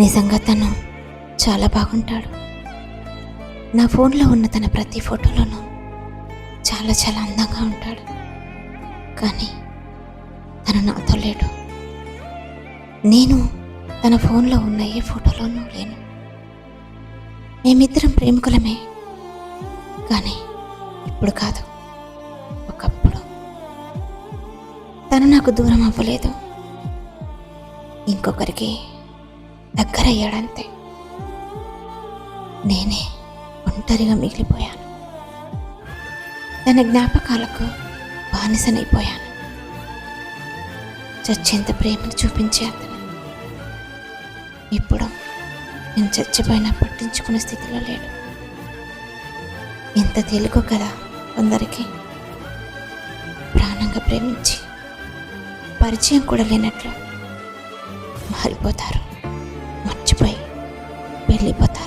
నిజంగా తను చాలా బాగుంటాడు. నా ఫోన్లో ఉన్న తన ప్రతి ఫోటోలోనూ చాలా చాలా అందంగా ఉంటాడు. కానీ తను నాతో లేడు. నేను తన ఫోన్లో ఉన్న ఏ ఫోటోలోనూ లేను. మేమిద్దరం ప్రేమికులమే, కానీ ఇప్పుడు కాదు, ఒకప్పుడు. తను నాకు దూరం అవ్వలేదు, ఇంకొకరికి దగ్గరయ్యాడంతే. నేనే ఒంటరిగా మిగిలిపోయాను. తన జ్ఞాపకాలకు బానిసనైపోయాను. చచ్చేంత ప్రేమను చూపించే అతను ఇప్పుడు నేను చచ్చిపోయినా పట్టించుకునే స్థితిలో లేడు. ఎంత తెలుగు కదా కొందరికి ప్రాణంగా ప్రేమించి పరిచయం కూడా లేనట్లు మారిపోతారు, మర్చిపోయి వెళ్ళిపోతారు.